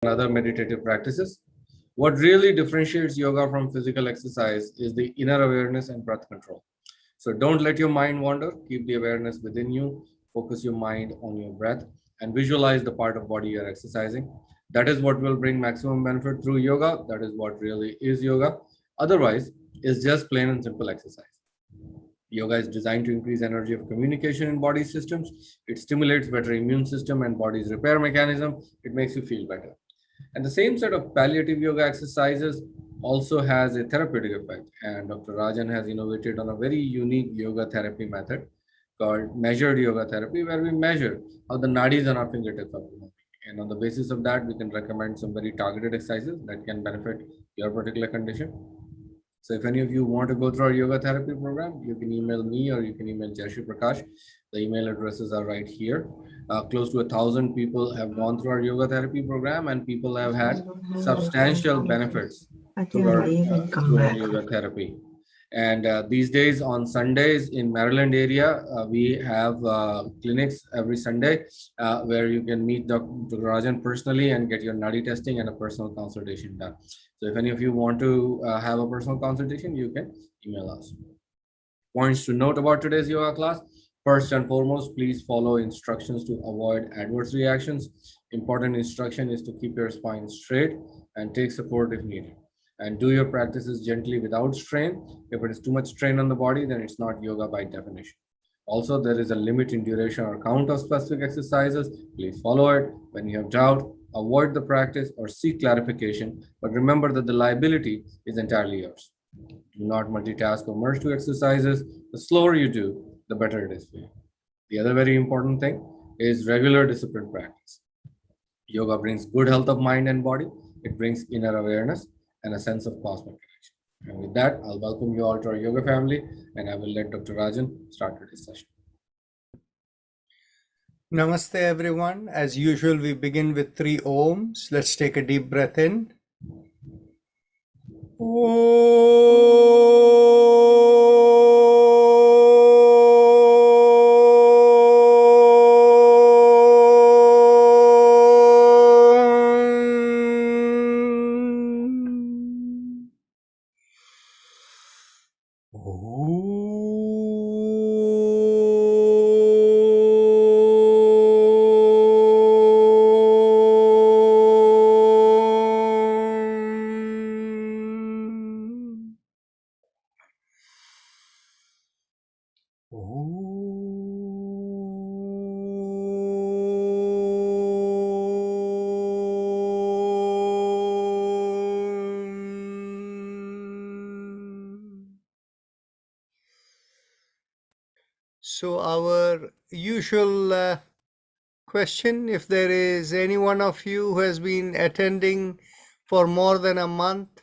and other meditative practices. What really differentiates yoga from physical exercise is the inner awareness and breath control. So don't let your mind wander, keep the awareness within you, focus your mind on your breath, and visualize the part of body you're exercising. That is what will bring maximum benefit through yoga. That is what really is yoga. Otherwise, it's just plain and simple exercise. Yoga is designed to increase energy of communication in body systems. It stimulates better immune system and body's repair mechanism. It makes you feel better. And the same set of palliative yoga exercises also has a therapeutic effect. And Dr. Rajan has innovated on a very unique yoga therapy method called measured yoga therapy, where we measure how the nadis on our fingertips are moving. And on the basis of that, we can recommend some very targeted exercises that can benefit your particular condition. So if any of you want to go through our yoga therapy program, you can email me or you can email Jashi Prakash. The email addresses are right here. Close to 1,000 people have gone through our yoga therapy program, and people have had substantial benefits through our yoga therapy. And these days on Sundays in Maryland area, we have clinics every Sunday where you can meet Dr. Rajan personally and get your nadi testing and a personal consultation done. So if any of you want to have a personal consultation, you can email us. Points to note about today's yoga class. First and foremost, please follow instructions to avoid adverse reactions. Important instruction is to keep your spine straight and take support if needed. And do your practices gently without strain. If it is too much strain on the body, then it's not yoga by definition. Also, there is a limit in duration or count of specific exercises. Please follow it. When you have doubt, avoid the practice or seek clarification. But remember that the liability is entirely yours. Do not multitask or merge two exercises. The slower you do, the better it is for you. The other very important thing is regular disciplined practice. Yoga brings good health of mind and body. It brings inner awareness and a sense of cosmic connection. And with that, I'll welcome you all to our yoga family, and I will let Dr. Rajan start today's session. Namaste everyone. As usual, we begin with 3 ohms. Let's take a deep breath in. So our usual question, if there is any one of you who has been attending for more than a month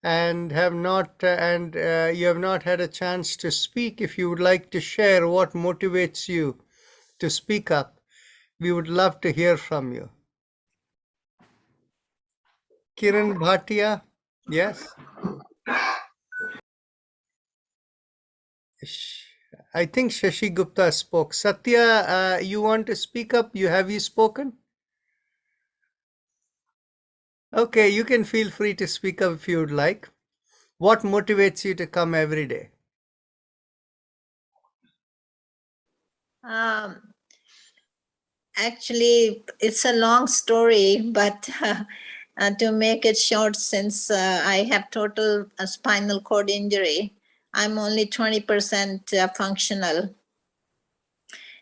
and have not you have not had a chance to speak, if you would like to share what motivates you to speak up, we would love to hear from you. Kiran Bhatia, yes. I think Shashi Gupta spoke. Satya, you want to speak up? Have you spoken? Okay, you can feel free to speak up if you would like. What motivates you to come every day? Actually, it's a long story, but to make it short, since I have total spinal cord injury, I'm only 20% functional.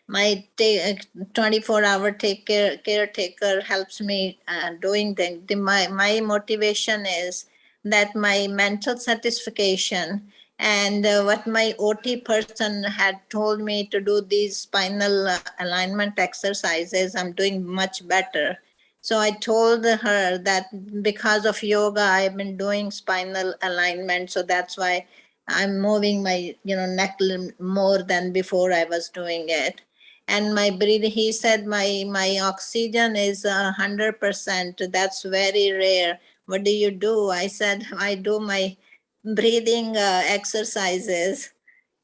My 24-hour caretaker helps me doing my motivation is that my mental satisfaction and what my OT person had told me to do these spinal alignment exercises, I'm doing much better. So I told her that because of yoga, I've been doing spinal alignment. So that's why I'm moving my neck more than before I was doing it. And my breathing, he said my oxygen is 100%. That's very rare. What do you do? I said, I do my breathing exercises.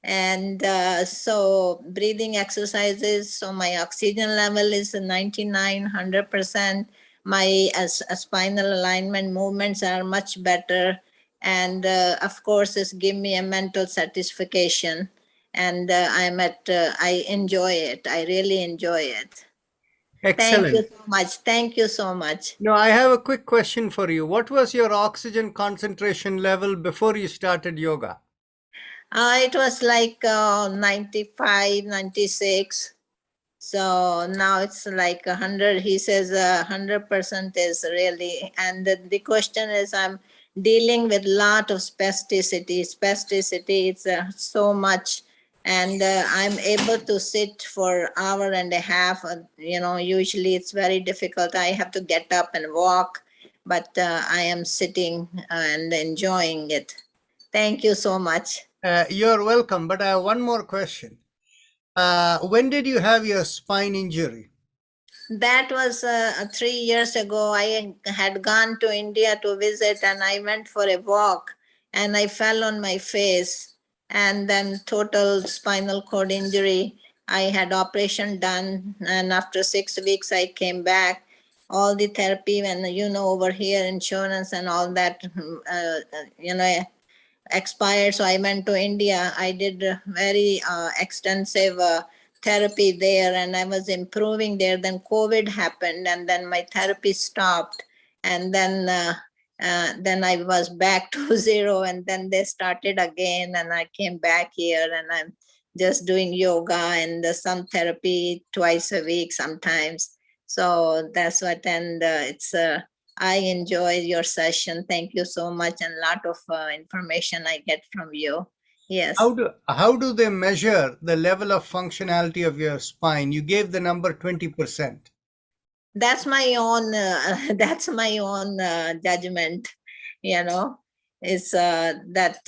And so breathing exercises, so my oxygen level is 99, 100%. my spinal alignment movements are much better. And of course, it's give me a mental satisfaction. And I enjoy it. I really enjoy it. Thank you Excellent. so much. Thank you so much. Now, I have a quick question for you. What was your oxygen concentration level before you started yoga? It was like 95, 96. So now it's like 100. He says 100% is really. And the question is, I'm dealing with lot of spasticity. Spasticity, it's so much. And I'm able to sit for hour and a half. Usually it's very difficult. I have to get up and walk, but I am sitting and enjoying it. Thank you so much. You're welcome, but I have one more question. When did you have your spine injury? That was 3 years ago. I had gone to India to visit, and I went for a walk and I fell on my face, and then total spinal cord injury. I had operation done, and after 6 weeks I came back. All the therapy, and over here insurance and all that, expired. So I went to India. I did very extensive therapy there, and I was improving there. Then COVID happened, and then my therapy stopped. And then I was back to zero, and then they started again, and I came back here, and I'm just doing yoga and some therapy twice a week sometimes. So that's what, and I enjoy your session. Thank you so much, and a lot of information I get from you. Yes, How do they measure the level of functionality of your spine? You gave the number 20%. that's my own. That's my own judgment. It's that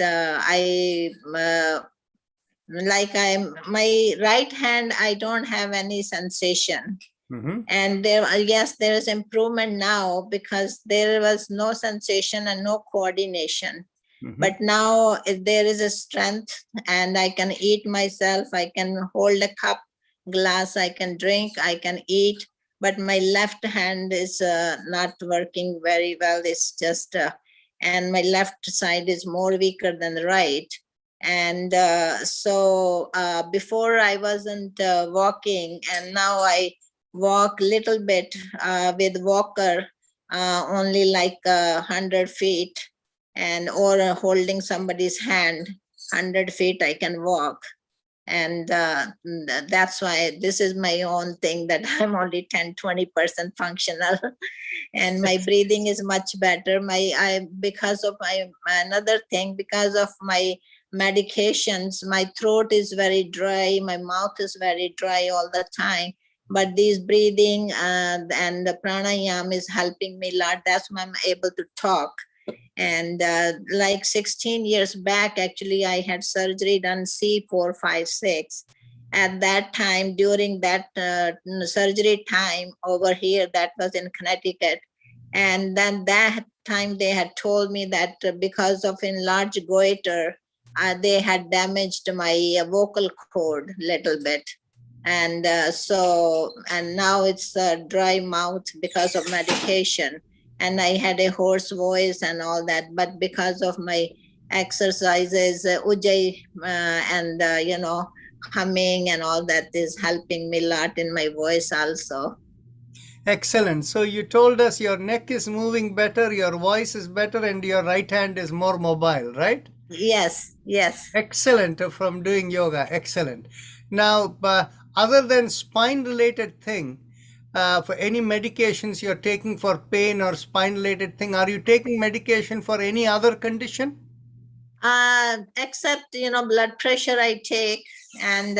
I'm my right hand. I don't have any sensation. Mhm. And yes, there is improvement now, because there was no sensation and no coordination. Mhm. But now there is a strength, and I can eat myself. I can hold a cup, glass, I can drink, I can eat. But my left hand is not working very well. It's just, and my left side is more weaker than the right. And so before I wasn't walking, and now I walk little bit with walker, only like 100 feet, and or holding somebody's hand. 100 feet I can walk. And that's why this is my own thing, that I'm only 10-20% functional. And my breathing is much better. Because of my another thing, because of my medications, my throat is very dry, my mouth is very dry all the time. But these breathing and the pranayama is helping me a lot. That's why I'm able to talk. And like 16 years back, actually, I had surgery done C456. At that time, during that surgery time over here, that was in Connecticut. And then that time they had told me that because of enlarged goiter, they had damaged my vocal cord a little bit. And and now it's a dry mouth because of medication. And I had a hoarse voice and all that. But because of my exercises, Ujjayi, and humming and all that is helping me a lot in my voice also. Excellent. So you told us your neck is moving better, your voice is better, and your right hand is more mobile, right? Yes, yes. Excellent from doing yoga. Excellent. Now, other than spine-related thing, for any medications you're taking for pain or spine-related thing, are you taking medication for any other condition? Except blood pressure I take, and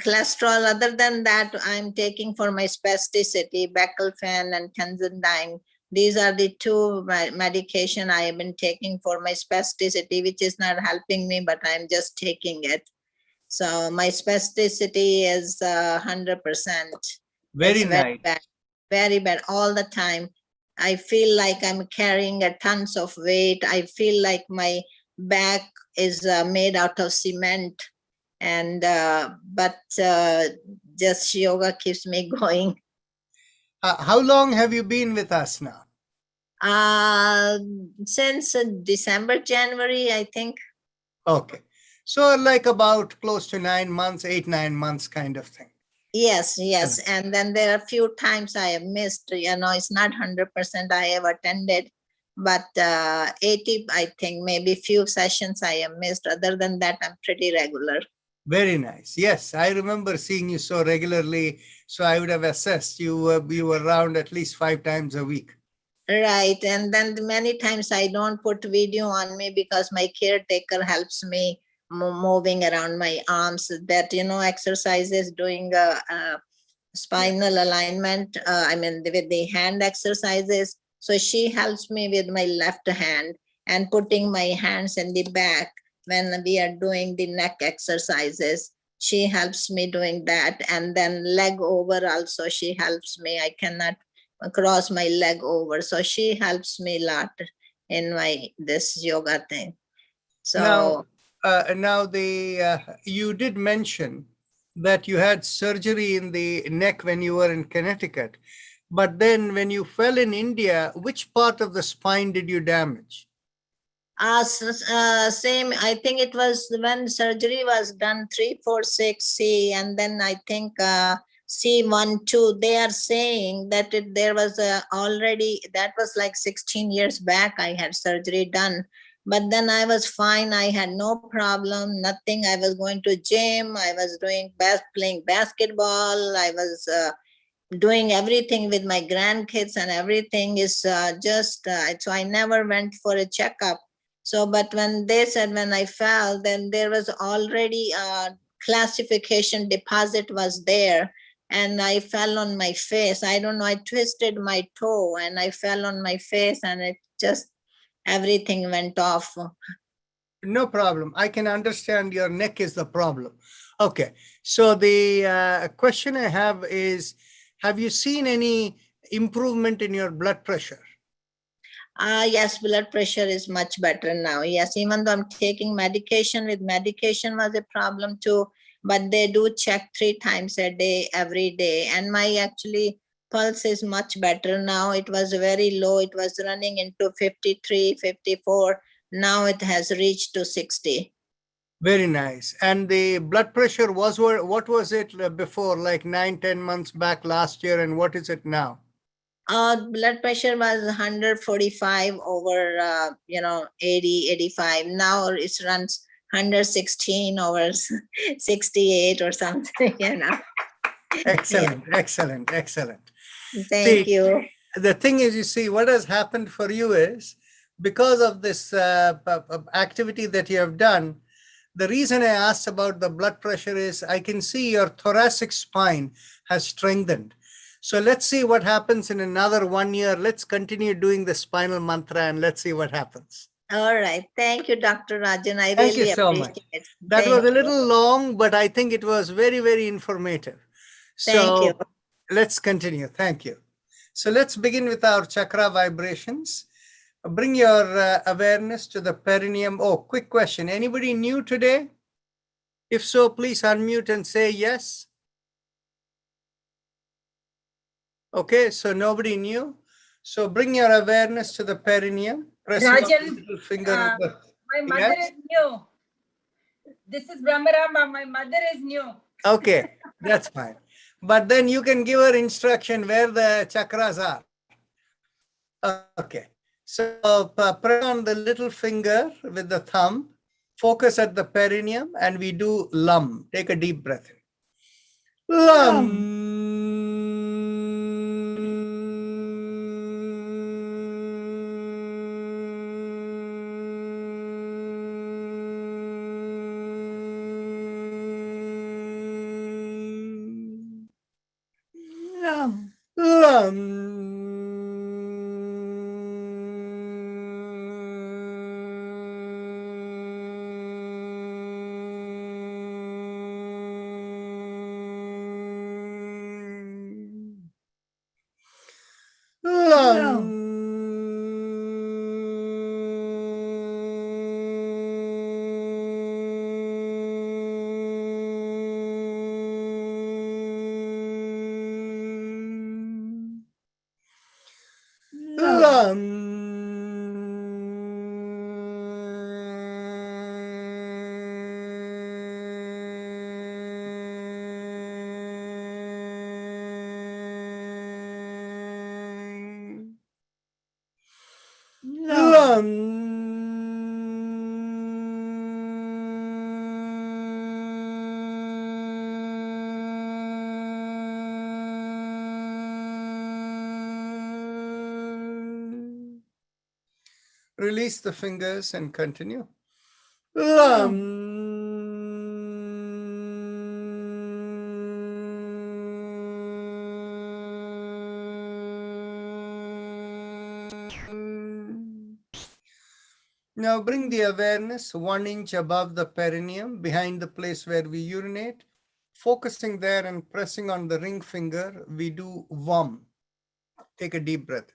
cholesterol. Other than that, I'm taking for my spasticity, baclofen and tenzidine. These are the two medication I have been taking for my spasticity, which is not helping me, but I'm just taking it. So my spasticity is 100%. Very It's nice. very bad all the time. I feel like I'm carrying a tons of weight. I feel like my back is made out of cement. And but just yoga keeps me going. How long have you been with us now? Since December, January, I think. Okay. So like about close to 9 months, 8, 9 months kind of thing. Yes, yes. And then there are a few times I have missed, it's not 100% I have attended, but 80, I think, maybe few sessions I have missed. Other than that, I'm pretty regular. Very nice. Yes, I remember seeing you so regularly. So I would have assessed you were around at least 5 times a week. Right. And then many times I don't put video on me because my caretaker helps me moving around my arms, that, exercises, doing spinal alignment, with the hand exercises. So she helps me with my left hand and putting my hands in the back when we are doing the neck exercises. She helps me doing that. And then leg over also, she helps me. I cannot cross my leg over. So she helps me a lot in this yoga thing. So Now you did mention that you had surgery in the neck when you were in Connecticut, but then when you fell in India, which part of the spine did you damage? Same, I think it was when surgery was done, 346C, and then I think C12. They are saying that there was already, that was like 16 years back, I had surgery done. But then I was fine. I had no problem, nothing. I was going to gym. I was playing basketball. I was doing everything with my grandkids, and everything is so I never went for a checkup. So, but when they said when I fell, then there was already a classification deposit was there, and I fell on my face. I don't know, I twisted my toe and I fell on my face, and it just, everything went off. No problem. I can understand your neck is the problem. Okay. So the question I have is, have you seen any improvement in your blood pressure? Yes, blood pressure is much better now. Yes, even though I'm taking medication, with medication was a problem too, but they do check 3 times a day, every day. And my actually pulse is much better now. It was very low. It was running into 53, 54. Now it has reached to 60. Very nice. And the blood pressure what was it before, like 9, 10 months back last year, and what is it now? Blood pressure was 145 over 80, 85. Now it runs 116 over 68 or something. Excellent, excellent, excellent. Thank See, you. the thing is, you see, what has happened for you is because of this activity that you have done. The reason I asked about the blood pressure is I can see your thoracic spine has strengthened. So let's see what happens in another 1 year. Let's continue doing the spinal mantra and let's see what happens. All right. Thank you, Dr. Rajan. I Thank you really so much. appreciate it. That was a little long, but I think it was very, very informative. Thank you. So let's continue. Thank you. So let's begin with our chakra vibrations. Bring your awareness to the perineum. Oh, quick question. Anybody new today? If so, please unmute and say yes. Okay, so nobody new. So bring your awareness to the perineum. Press your Rajan, little finger on the... my mother Yes? is new. This is Brahmarama. My mother is new. Okay, that's fine. But then you can give her instruction where the chakras are. Okay, so press on the little finger with the thumb, focus at the perineum, and we do lum. Take a deep breath in. Lum. Release the fingers and continue. Now bring the awareness 1 inch above the perineum, behind the place where we urinate. Focusing there and pressing on the ring finger, we do VUM. Take a deep breath.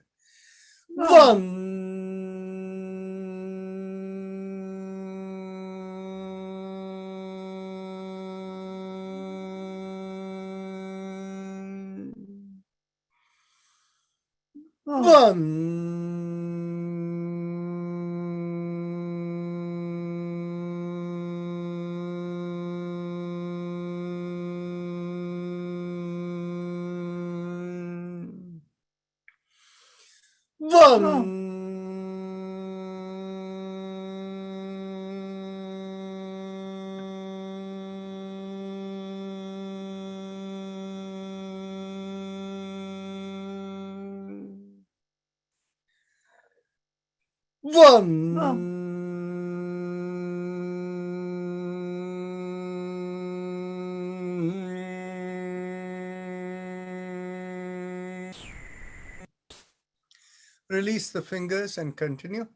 Release the fingers and continue.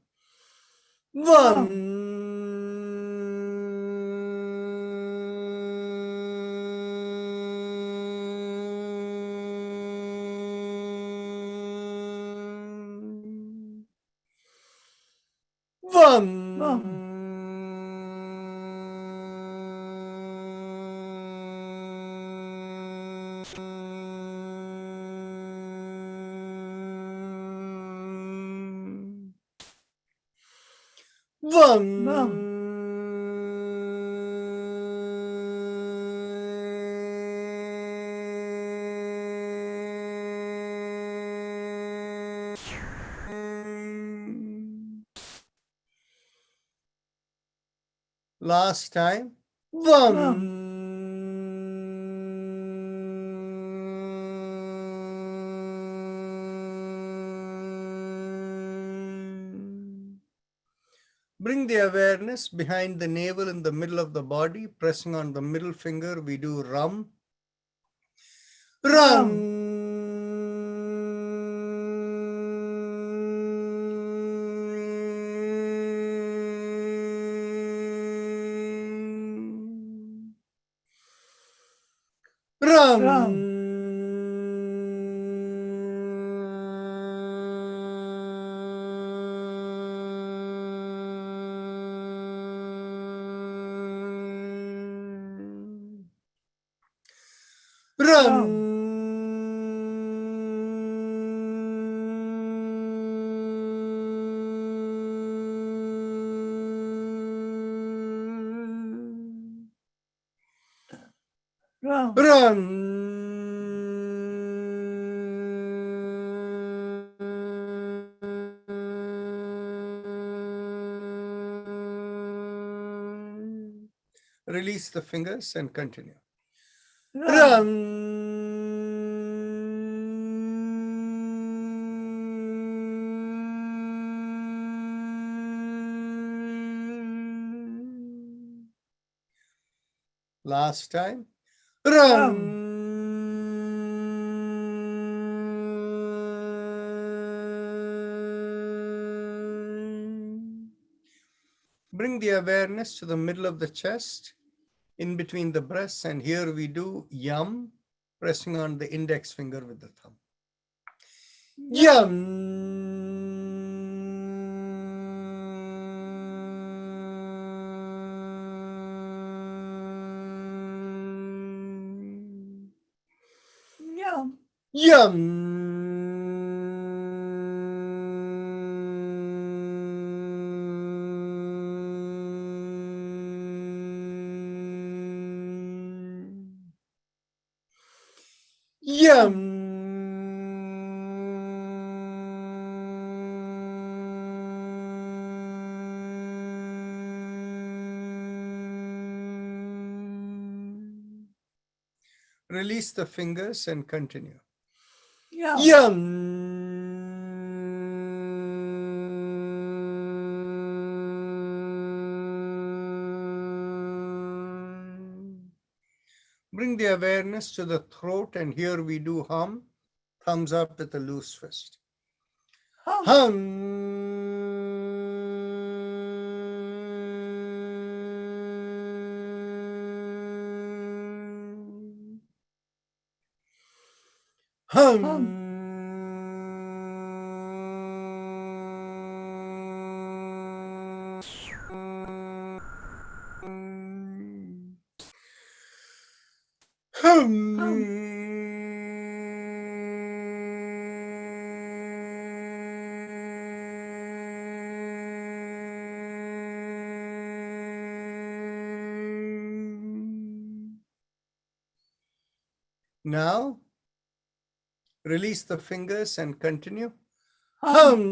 Last time. Bring the awareness behind the navel in the middle of the body, pressing on the middle finger, we do Ram. Release the fingers and continue. Last time. Bring the awareness to the middle of the chest, in between the breasts, and here we do Yum, pressing on the index finger with the thumb. Yum. Yum. Release the fingers and continue. Yum. Yum. Bring the awareness to the throat, and here we do hum. Thumbs up with a loose fist. Hum. Hum. Now, release the fingers and continue. Hum.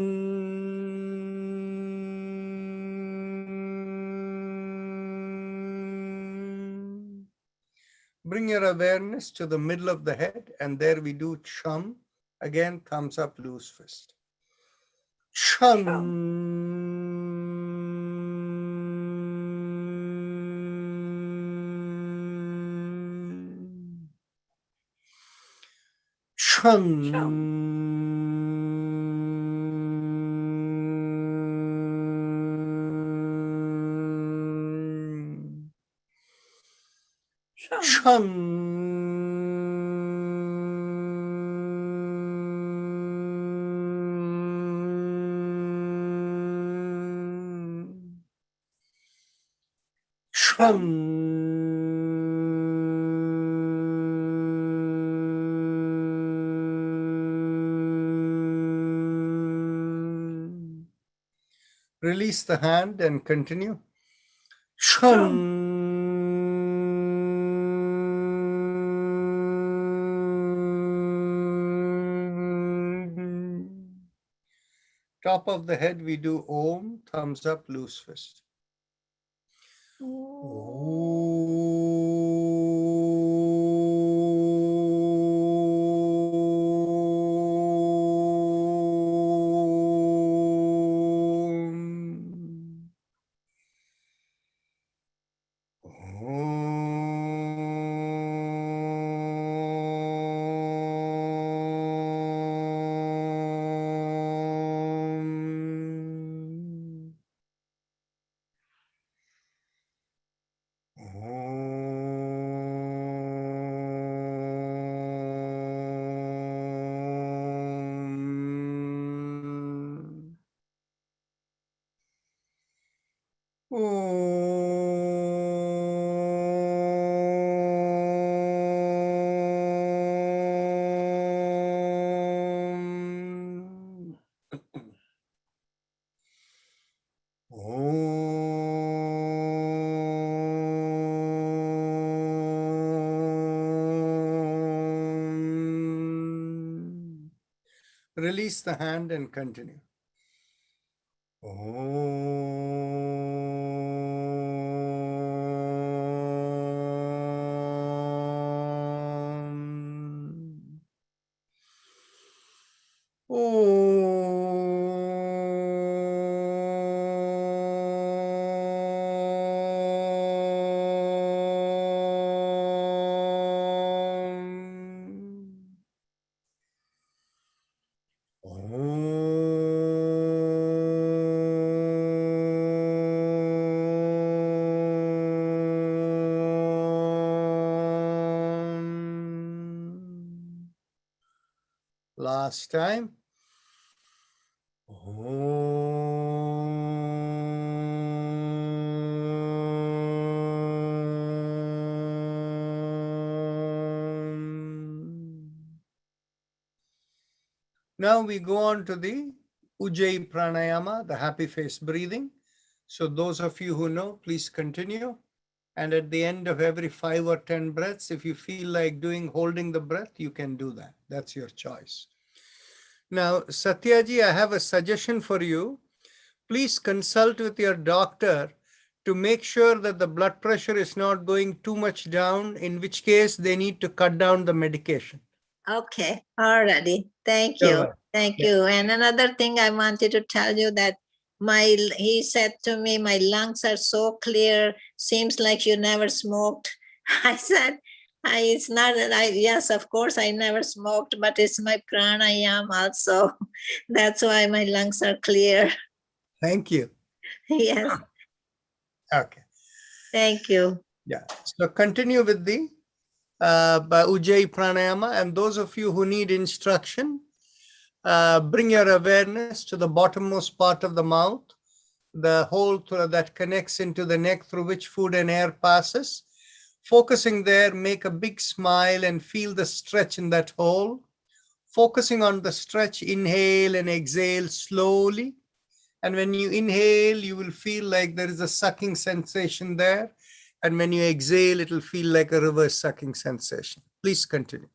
Bring your awareness to the middle of the head, and there we do chum. Again, thumbs up, loose fist. Chum. Release the hand and continue. Top of the head, we do Om, thumbs up, loose fist. Release the hand and continue. Last time. Now we go on to the Ujjayi Pranayama, the happy face breathing. So those of you who know, please continue. And at the end of every 5 or 10 breaths, if you feel like holding the breath, you can do that. That's your choice. Now, Satyaji, I have a suggestion for you. Please consult with your doctor to make sure that the blood pressure is not going too much down, in which case they need to cut down the medication. Okay, alrighty. Thank You're you. welcome. Thank Yeah. you. And another thing I wanted to tell you that he said to me, my lungs are so clear, seems like you never smoked. I said, it's not that yes, of course, I never smoked, but it's my pranayama also. That's why my lungs are clear. Thank you. Yes, Okay. thank you. Yeah. So continue with the Ujjayi Pranayama. And those of you who need instruction, bring your awareness to the bottommost part of the mouth, the hole that connects into the neck through which food and air passes. Focusing there, make a big smile and feel the stretch in that hole. Focusing on the stretch, inhale and exhale slowly. And when you inhale, you will feel like there is a sucking sensation there. And when you exhale, it will feel like a reverse sucking sensation. Please continue.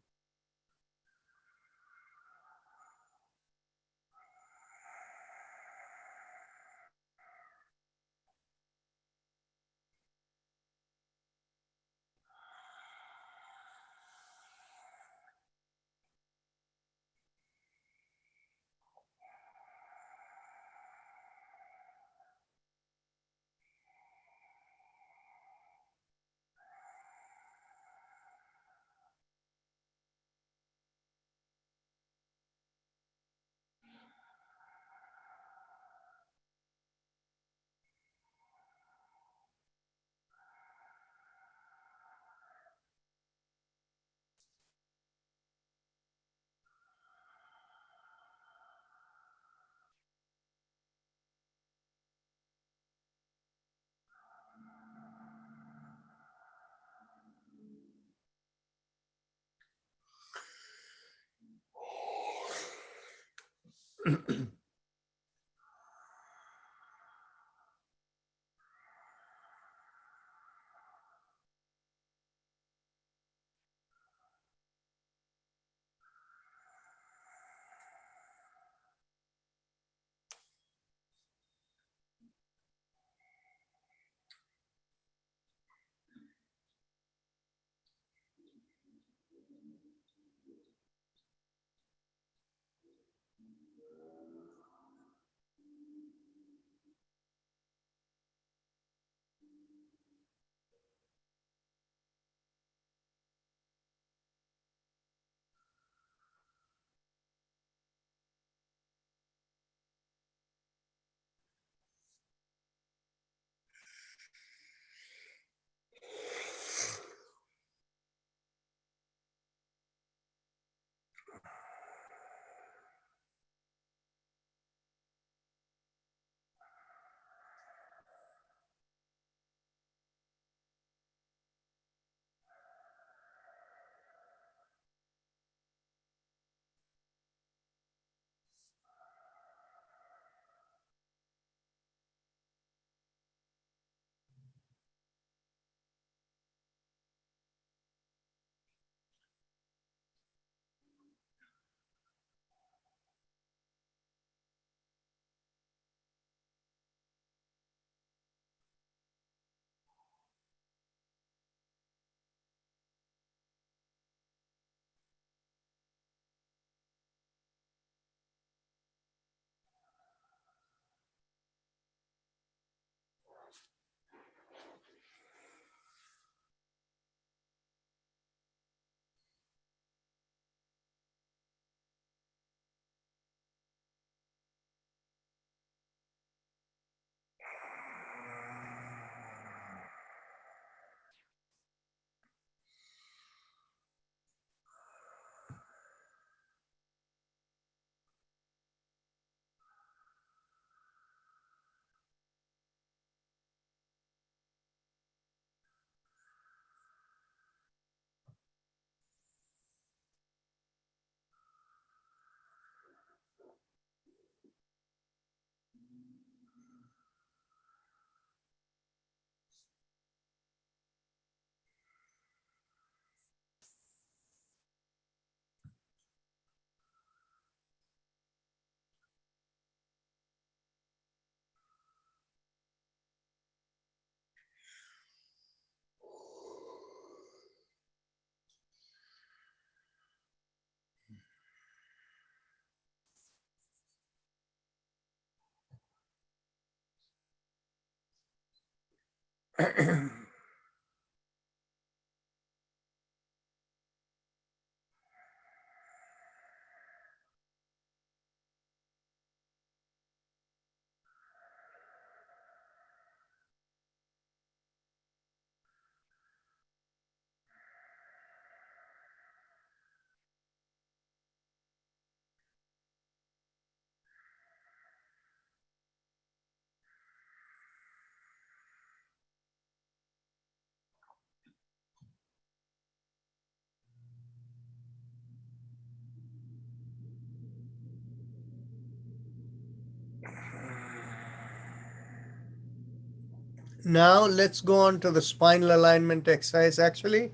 Now let's go on to the spinal alignment exercise. Actually,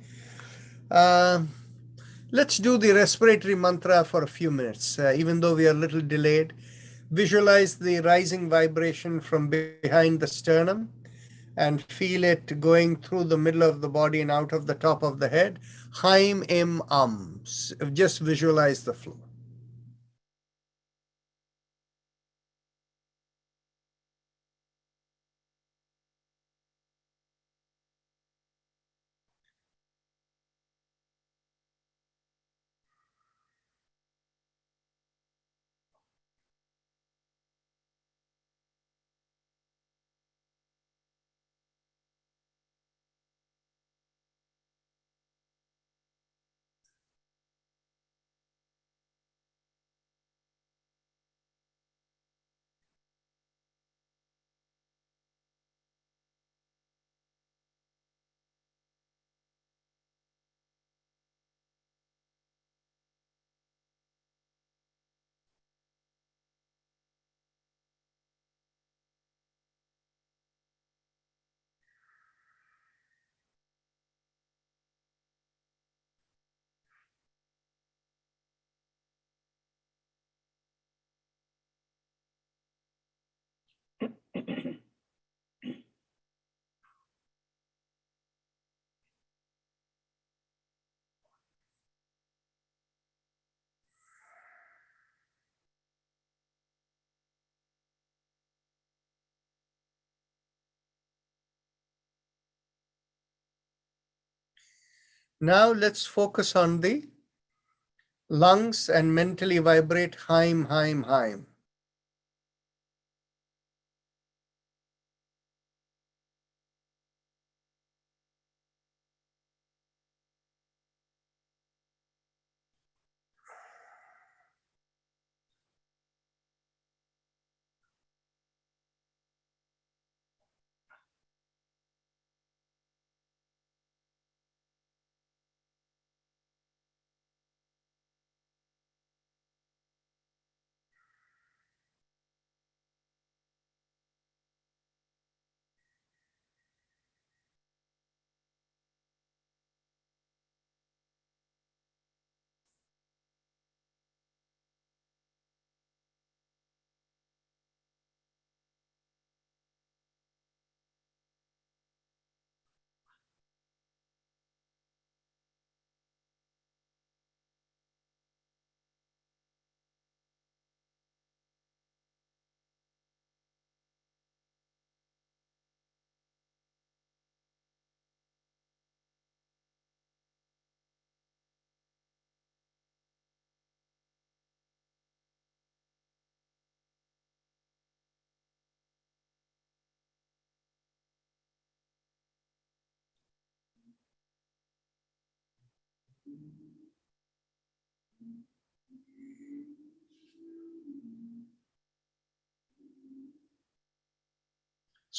uh, let's do the respiratory mantra for a few minutes, even though we are a little delayed. Visualize the rising vibration from behind the sternum and feel it going through the middle of the body and out of the top of the head. Haim, im, Just visualize the flow. Now let's focus on the lungs and mentally vibrate Haim, Haim, Haim.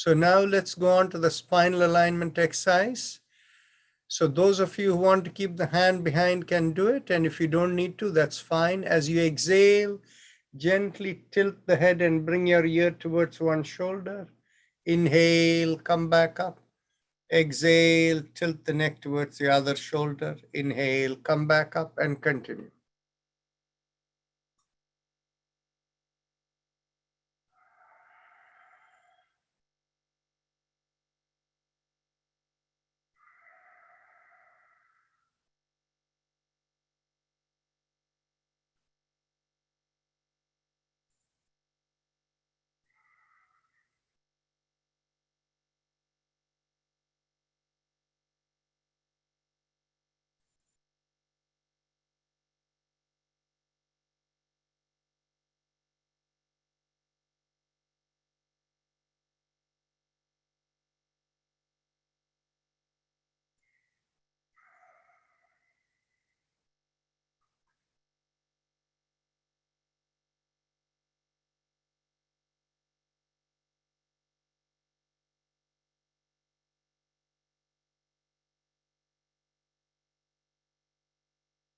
So now let's go on to the spinal alignment exercise. So those of you who want to keep the hand behind can do it. And if you don't need to, that's fine. As you exhale, gently tilt the head and bring your ear towards one shoulder. Inhale, come back up. Exhale, tilt the neck towards the other shoulder. Inhale, come back up and continue.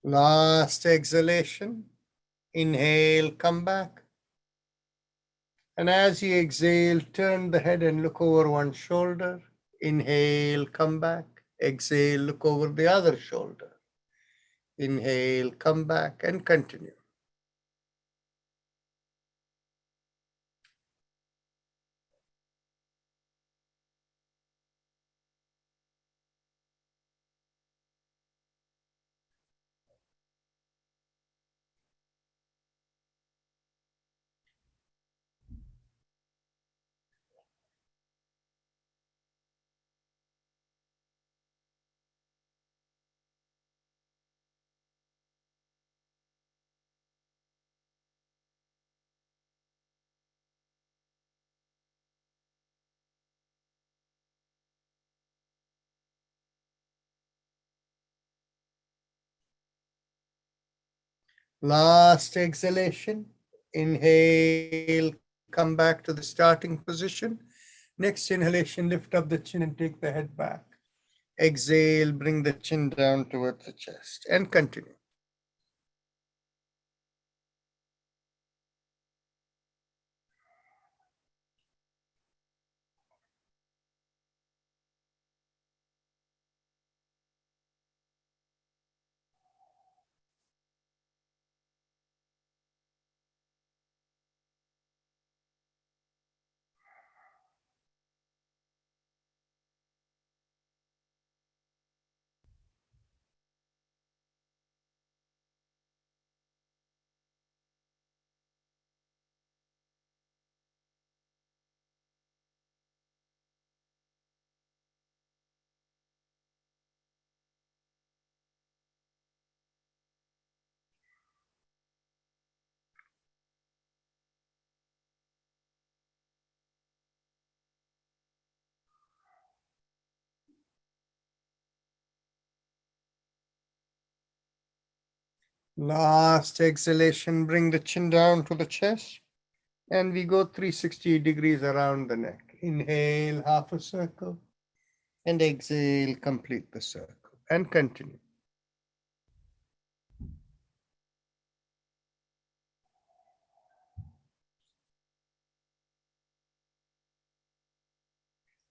Last exhalation. Inhale, come back. And as you exhale, turn the head and look over one shoulder. Inhale, come back. Exhale, look over the other shoulder. Inhale, come back, and continue. Last exhalation. Inhale, come back to the starting position. Next inhalation, lift up the chin and take the head back. Exhale, bring the chin down towards the chest and continue. Last exhalation, bring the chin down to the chest. And we go 360 degrees around the neck. Inhale, half a circle. And exhale, complete the circle. And continue.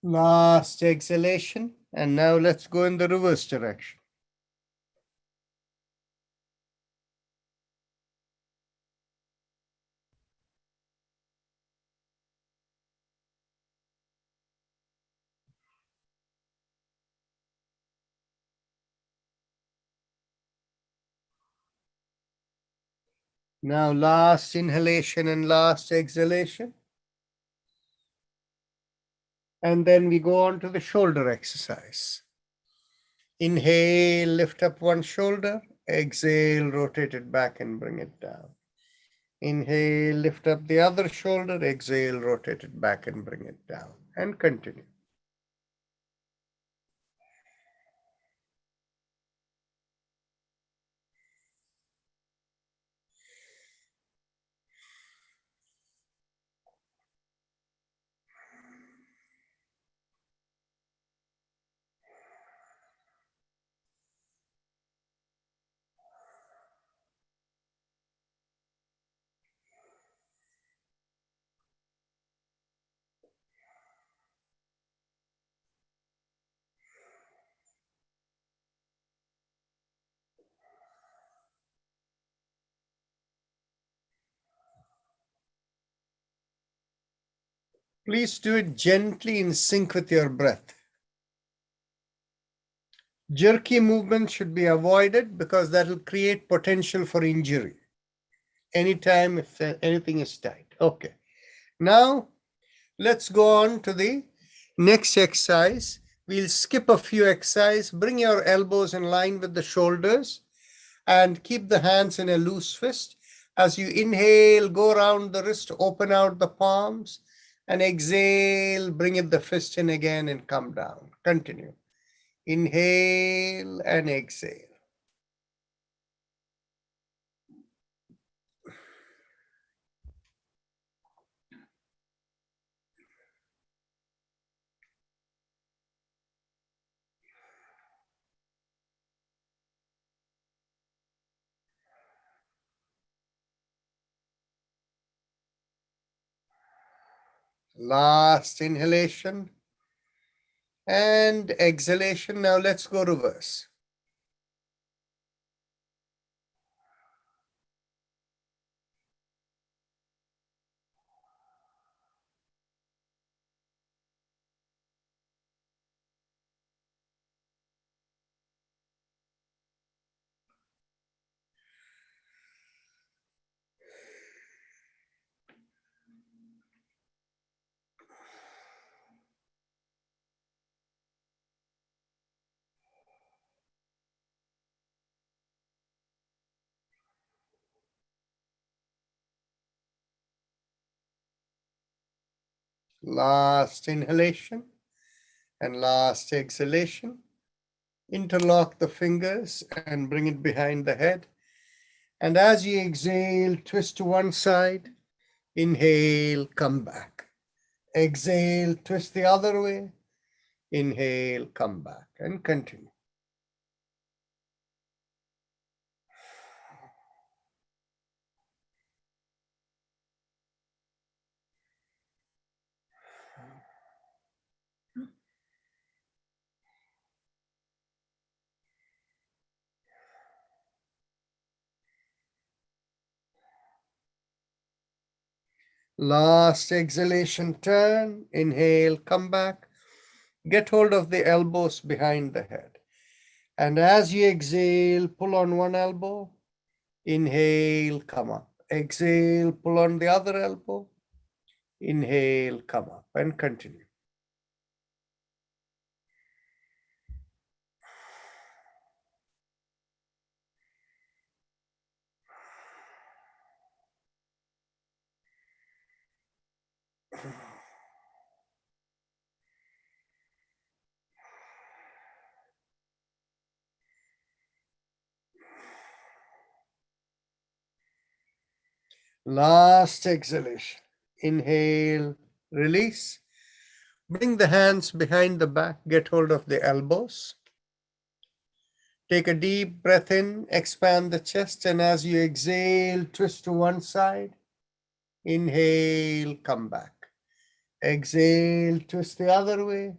Last exhalation. And now let's go in the reverse direction. Now last inhalation and last exhalation. And then we go on to the shoulder exercise. Inhale, lift up one shoulder. Exhale, rotate it back and bring it down. Inhale, lift up the other shoulder. Exhale, rotate it back and bring it down. And continue. Please do it gently in sync with your breath. Jerky movement should be avoided because that will create potential for injury anytime if anything is tight. Okay. Now, let's go on to the next exercise. We'll skip a few exercises. Bring your elbows in line with the shoulders and keep the hands in a loose fist. As you inhale, go around the wrist, open out the palms, and exhale, bring it the fist in again and come down. Continue. Inhale and exhale. Last inhalation and exhalation. Now let's go reverse. Last inhalation and last exhalation. Interlock the fingers and bring it behind the head. And as you exhale, twist to one side. Inhale, come back. Exhale, twist the other way. Inhale, come back, and continue. Last exhalation, turn. Inhale, come back. Get hold of the elbows behind the head. And as you exhale, pull on one elbow. Inhale, come up. Exhale, pull on the other elbow. Inhale, come up, and continue. Last exhalation. Inhale, release. Bring the hands behind the back. Get hold of the elbows. Take a deep breath in, expand the chest, and as you exhale, twist to one side. Inhale, come back. Exhale, twist the other way.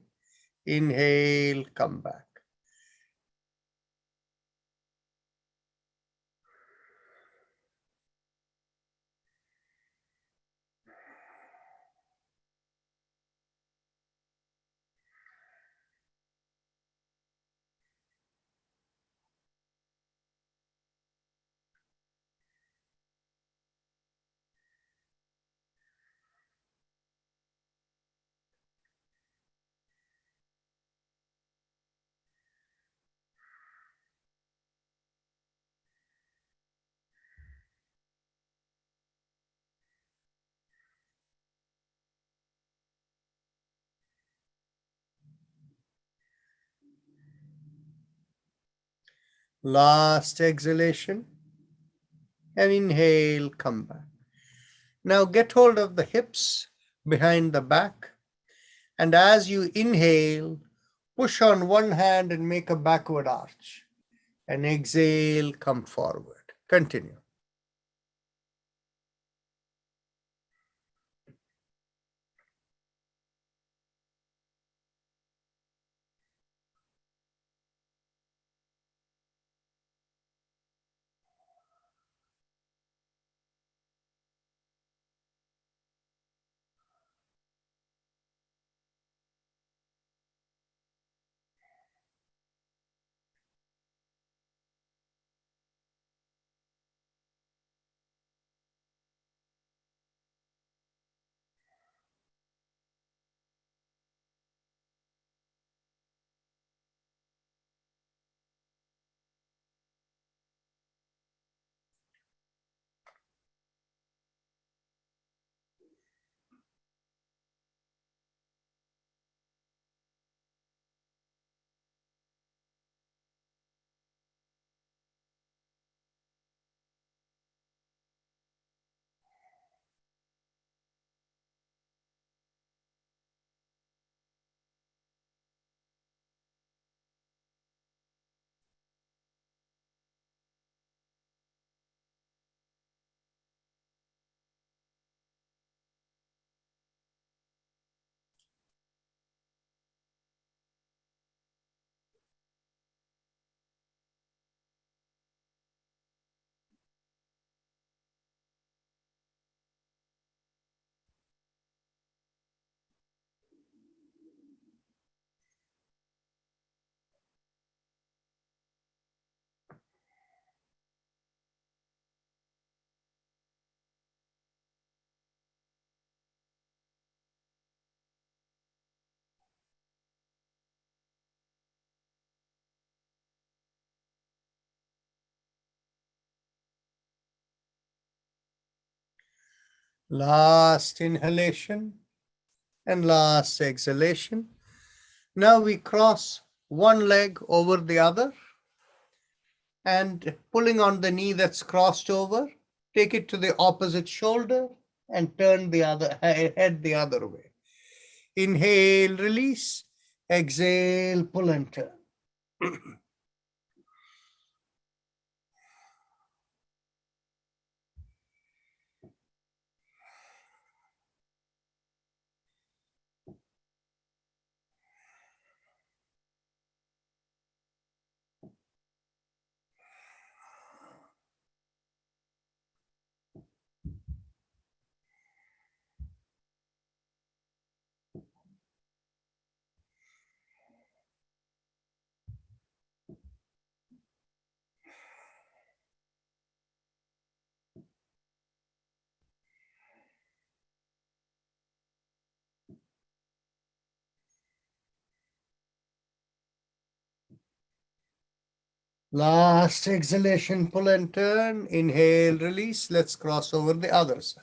Inhale, come back. Last exhalation. And inhale, come back. Now get hold of the hips behind the back. And as you inhale, push on one hand and make a backward arch. And exhale, come forward. Continue. Last inhalation and last exhalation. Now we cross one leg over the other and pulling on the knee that's crossed over, take it to the opposite shoulder and turn the other head the other way. Inhale, release. Exhale, pull and turn. Last exhalation, pull and turn. Inhale, release. Let's cross over the other side.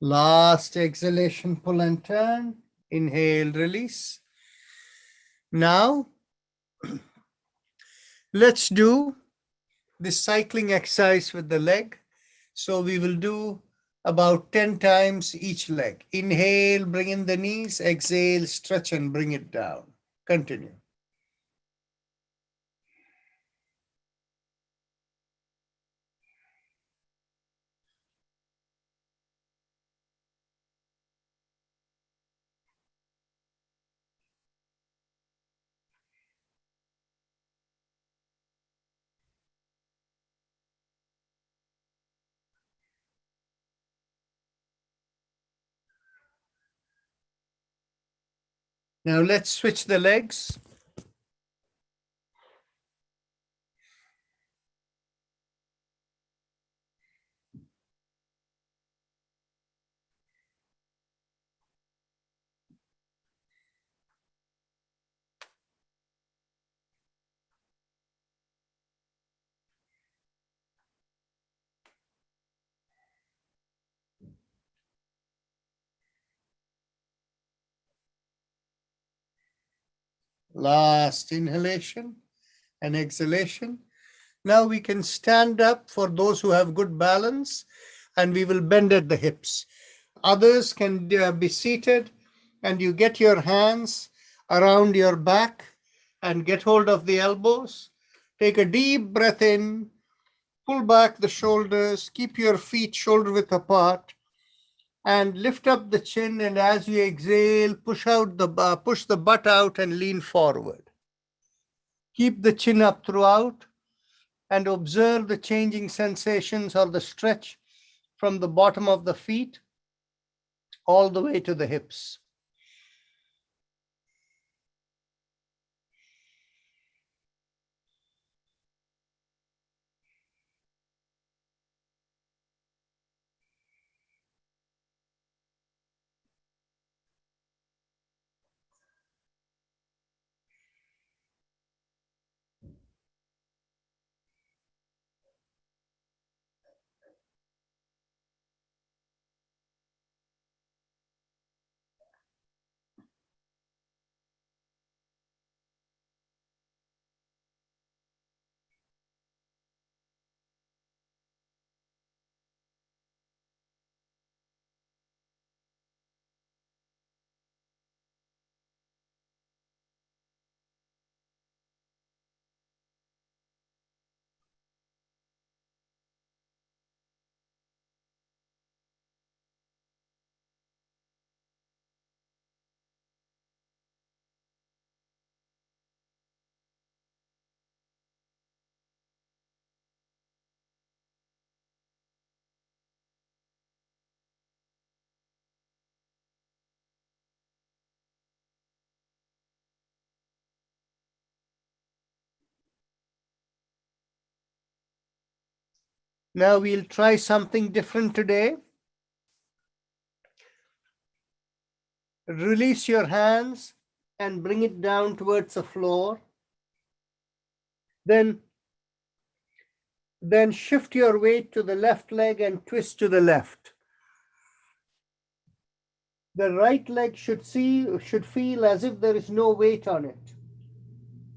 Last exhalation, pull and turn. Inhale, release. Now, let's do this cycling exercise with the leg. So we will do about 10 times each leg. Inhale, bring in the knees. Exhale, stretch and bring it down. Continue. Now let's switch the legs. Last inhalation and exhalation. Now we can stand up for those who have good balance, and we will bend at the hips. Others can be seated, and you get your hands around your back and get hold of the elbows. Take a deep breath in, pull back the shoulders, keep your feet shoulder width apart, and lift up the chin. And as you exhale, push the butt out and lean forward. Keep the chin up throughout and observe the changing sensations or the stretch from the bottom of the feet all the way to the hips. Now we'll try something different today. Release your hands and bring it down towards the floor. Then shift your weight to the left leg and twist to the left. The right leg should feel as if there is no weight on it.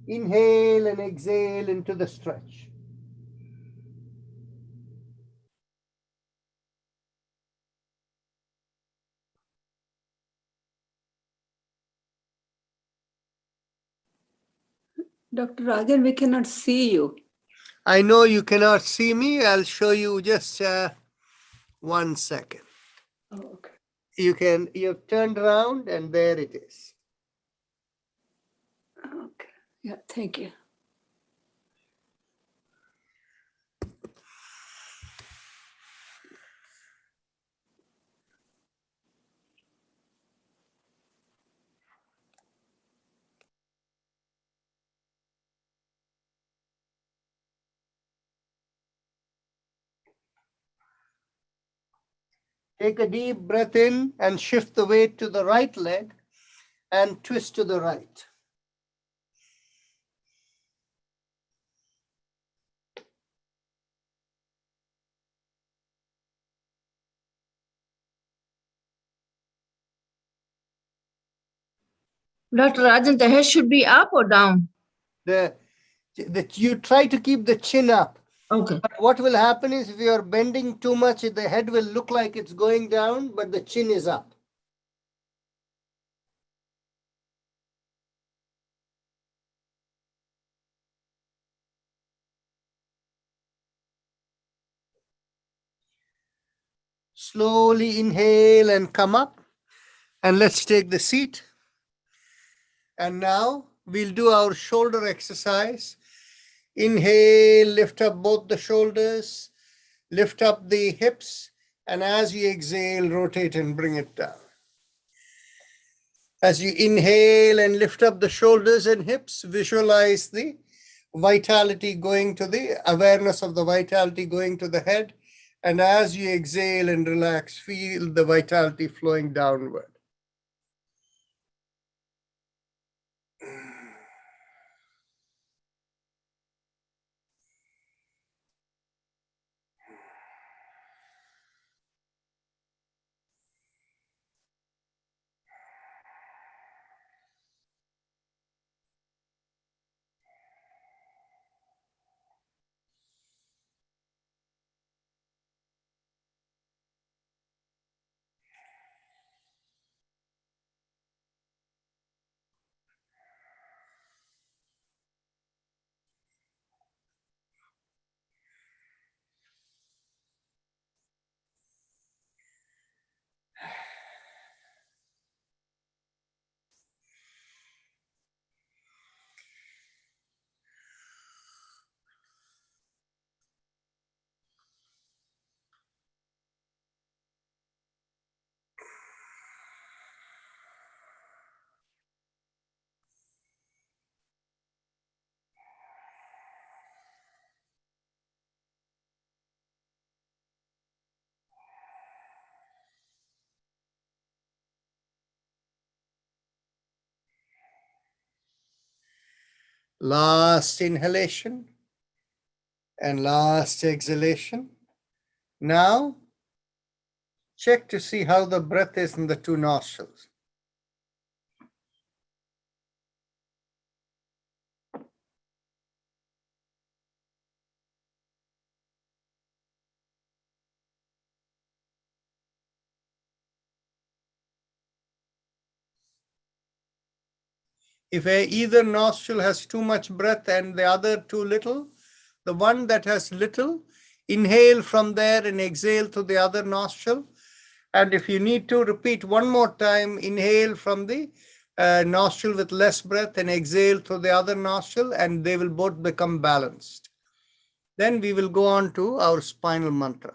Inhale and exhale into the stretch. Dr. Rajan, we cannot see you. I know you cannot see me. I'll show you just 1 second. Oh, okay. You've turned around and there it is. Okay. Yeah, thank you. Take a deep breath in and shift the weight to the right leg and twist to the right. Dr. Rajan, the head should be up or down? You try to keep the chin up. Okay. But what will happen is if you are bending too much, the head will look like it's going down, but the chin is up. Slowly inhale and come up. And let's take the seat. And now we'll do our shoulder exercise. Inhale, lift up both the shoulders, lift up the hips, and as you exhale, rotate and bring it down. As you inhale and lift up the shoulders and hips, visualize the vitality going to the awareness of the vitality going to the head. And as you exhale and relax, feel the vitality flowing downward. Last inhalation and last exhalation. Now, check to see how the breath is in the two nostrils. If either nostril has too much breath and the other too little, the one that has little, inhale from there and exhale to the other nostril. And if you need to, repeat one more time, inhale from the nostril with less breath and exhale to the other nostril, and they will both become balanced. Then we will go on to our spinal mantra.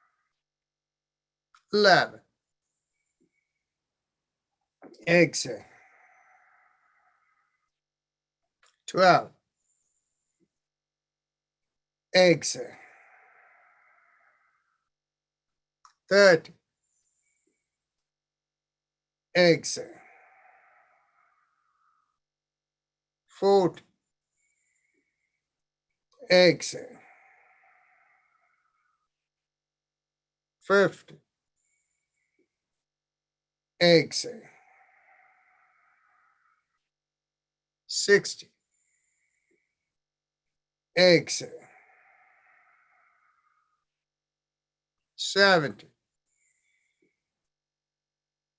11. Exhale. 12. Exhale. 30. Exhale. 40. Exhale. 50. Exhale. 60. Exhale. 70.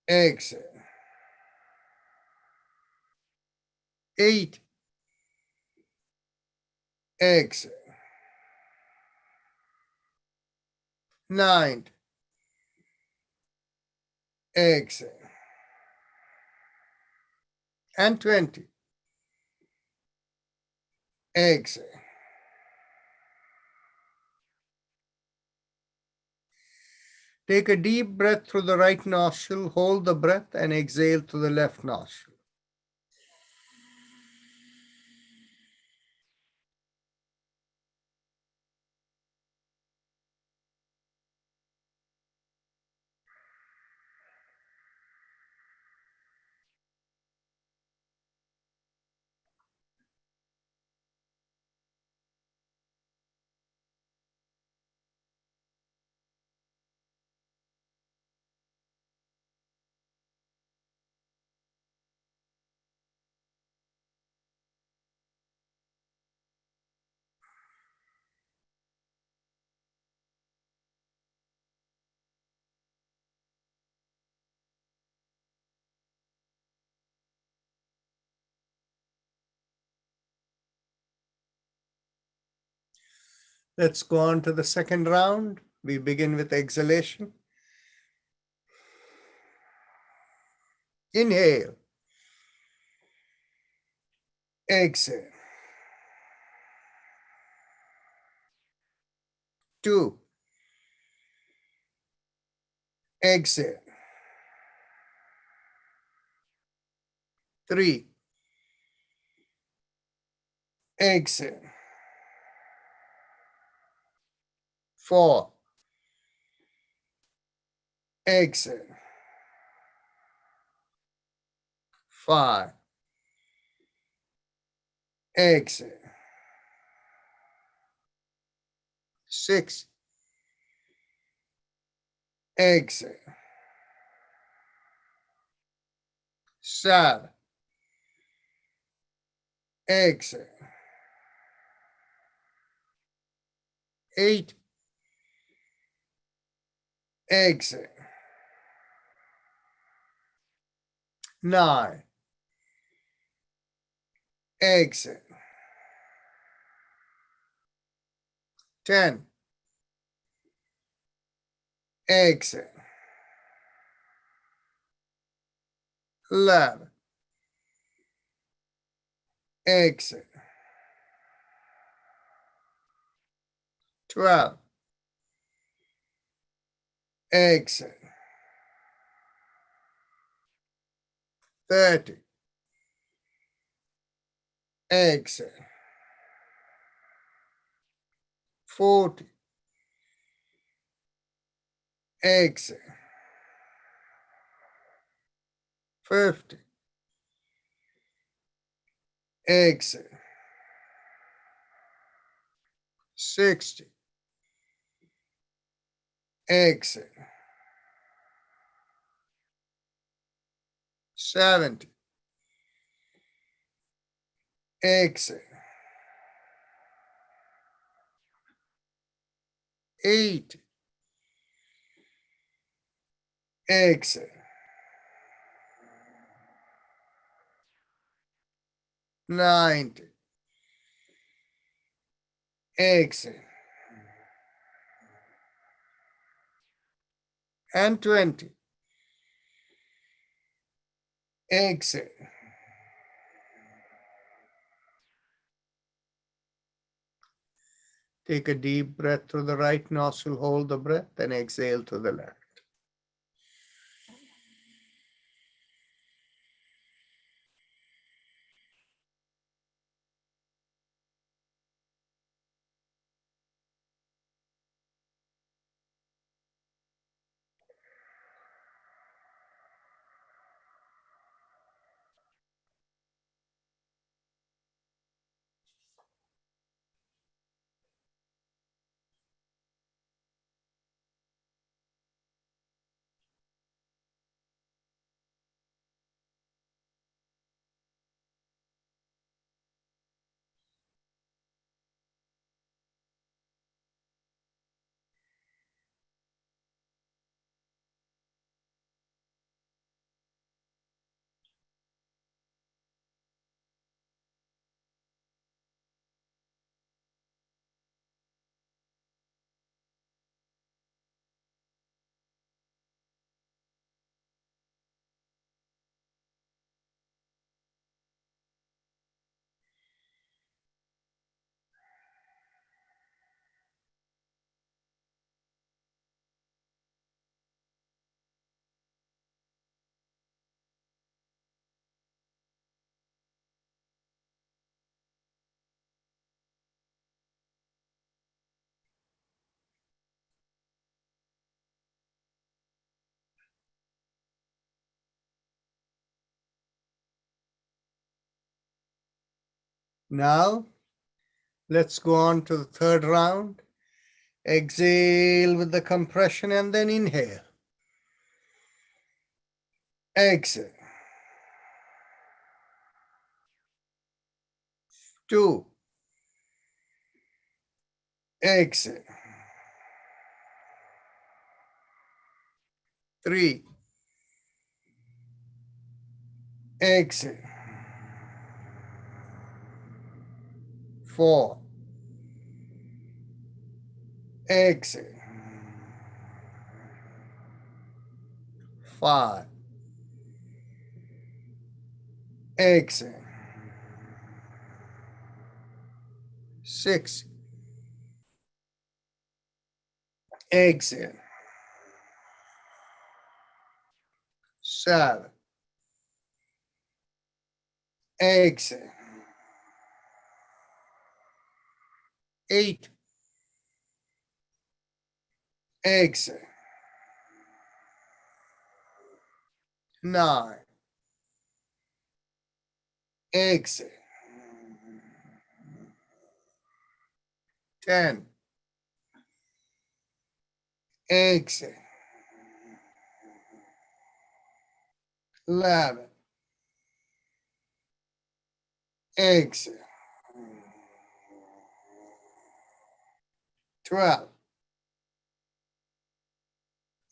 Exhale. 80. Exhale. 90. Exhale. And 20. Exhale. Take a deep breath through the right nostril, hold the breath, and exhale through the left nostril. Let's go on to the second round. We begin with exhalation. Inhale. Exhale. 2. Exhale. 3. Exhale. 4. Exhale. 5. Exhale. 6. Exhale. 7. Exhale. 8. Exhale. 9. Exhale. 10. Exhale. 11. Exhale. 12. Exhale. 30. Exhale. 40. Exhale. 50. Exhale. 60. Exhale. 70. Exhale. 80. Exhale. 90. Exhale. And 20. Exhale. Take a deep breath through the right nostril, hold the breath, and exhale through the left. Now, let's go on to the third round. Exhale with the compression and then inhale. Exhale. 2. Exhale. 3. Exhale. 4. Exhale. 5. Exhale. 6. Exhale. 7. Exhale. 8. Exhale. 9. Exhale. 10. Exhale. 11. Exhale. 12.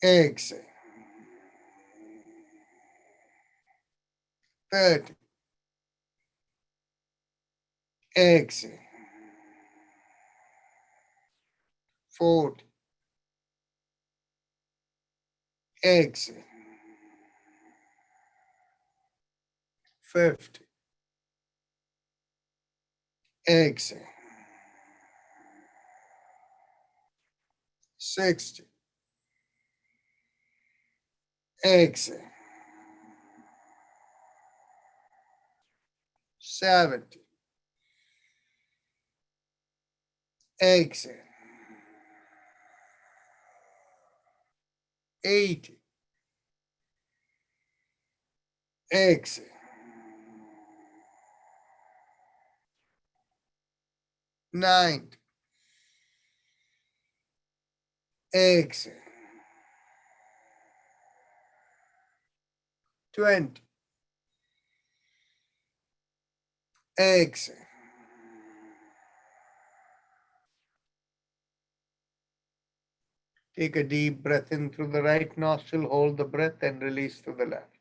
Exhale. 30. Exhale. 40. Exhale. 50. Exhale. 60. Exhale. 70. Exhale. 80. Exhale. 90. Exhale. 20. Exhale. Take a deep breath in through the right nostril, hold the breath and release through the left.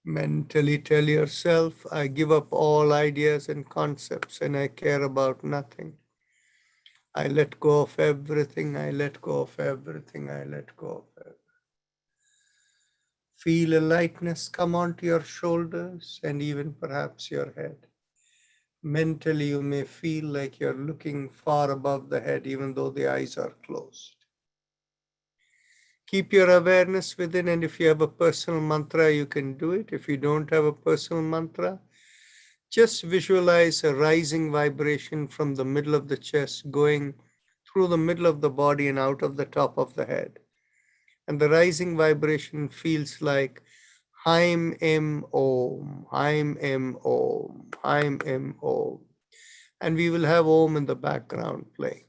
Mentally tell yourself, I give up all ideas and concepts and I care about nothing. I let go of everything, I let go of everything, I let go of everything. Feel a lightness come onto your shoulders and even perhaps your head. Mentally, you may feel like you're looking far above the head, even though the eyes are closed. Keep your awareness within, and if you have a personal mantra, you can do it. If you don't have a personal mantra, just visualize a rising vibration from the middle of the chest going through the middle of the body and out of the top of the head. And the rising vibration feels like Haim Em Om, Haim Em Om, Haim Em Om. And we will have Om in the background playing.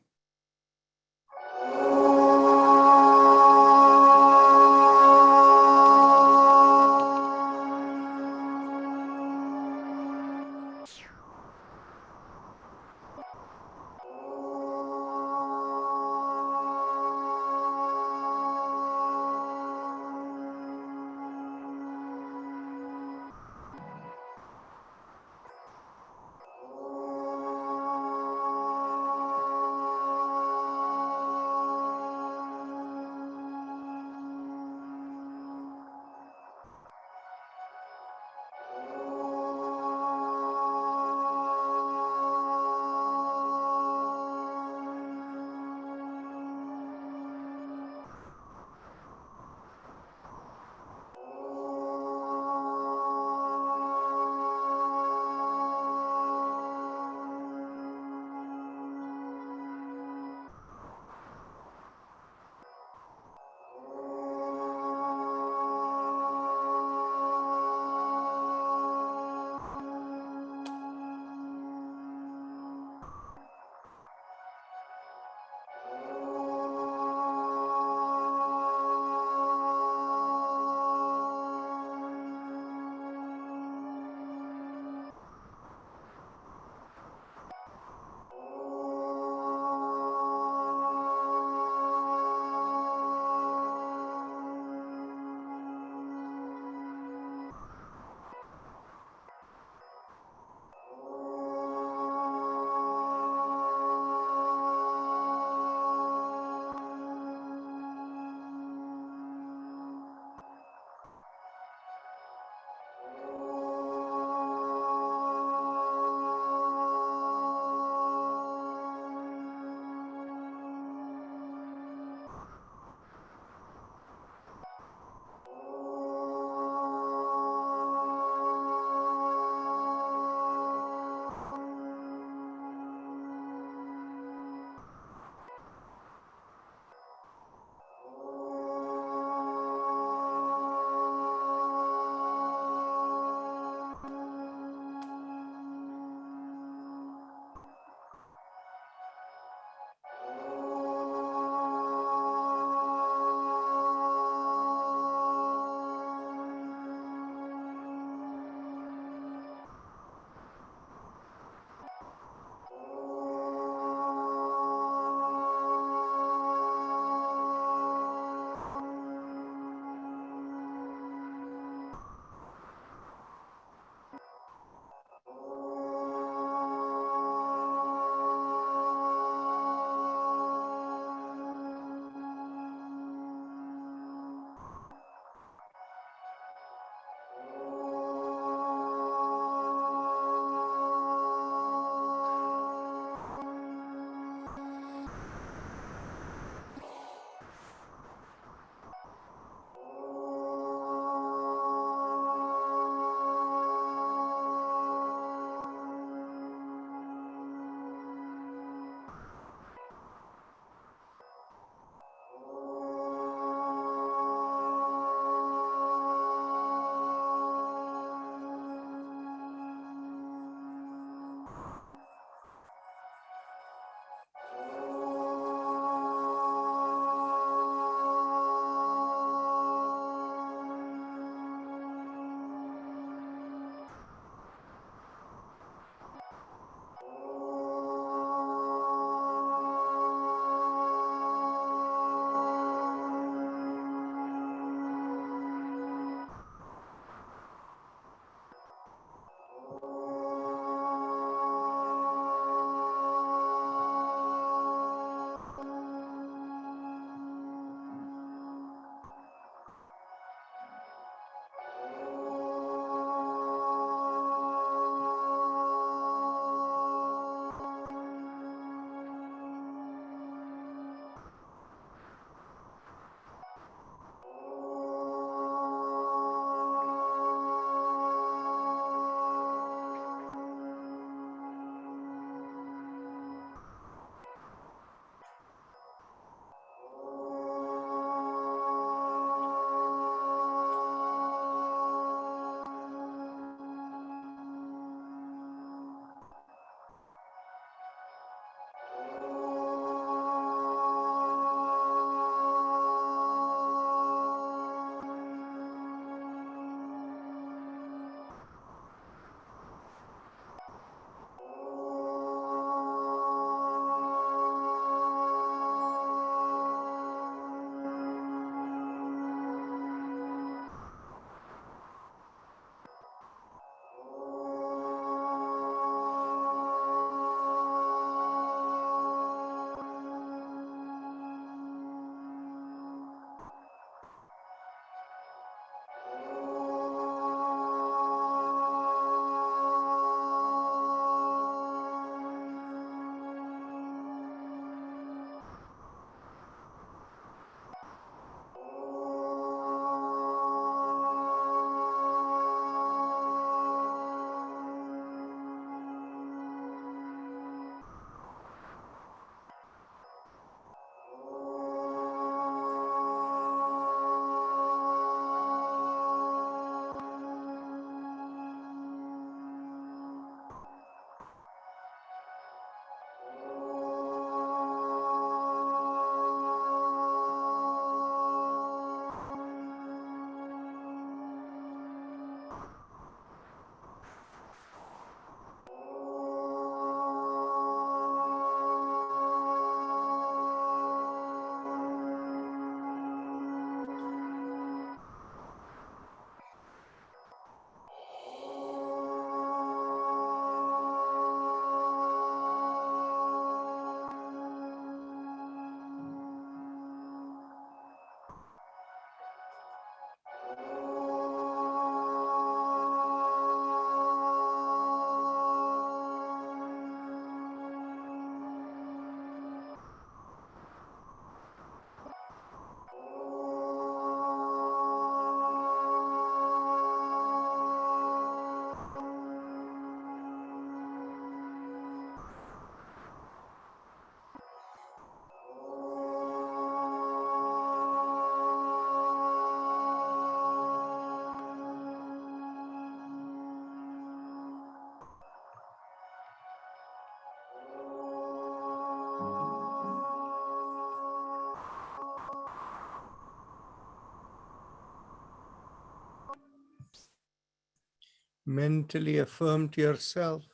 Mentally affirm to yourself,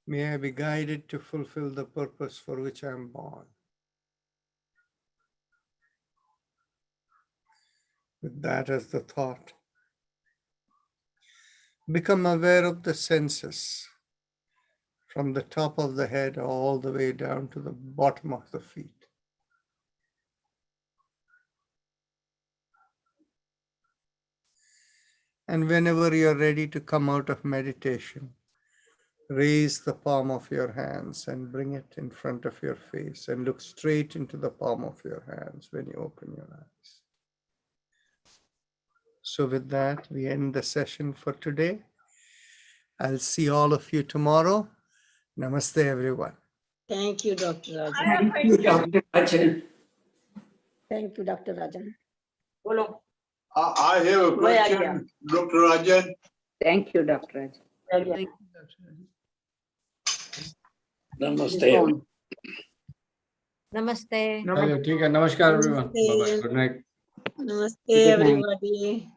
may I be guided to fulfill the purpose for which I am born. With that as the thought, become aware of the senses from the top of the head all the way down to the bottom of the feet. And whenever you're ready to come out of meditation, raise the palm of your hands and bring it in front of your face and look straight into the palm of your hands when you open your eyes. So with that, we end the session for today. I'll see all of you tomorrow. Namaste, everyone. Thank you, Dr. Rajan. Thank you, Dr. Rajan. Thank you, Dr. Rajan. Bolo. I have a question, Dr. Rajan. Thank you, Dr. Rajan. Namaste. Namaste. चलिए, ठीक है, नमस्कार everyone. Bye bye. Good night. Namaste, Good night. everybody.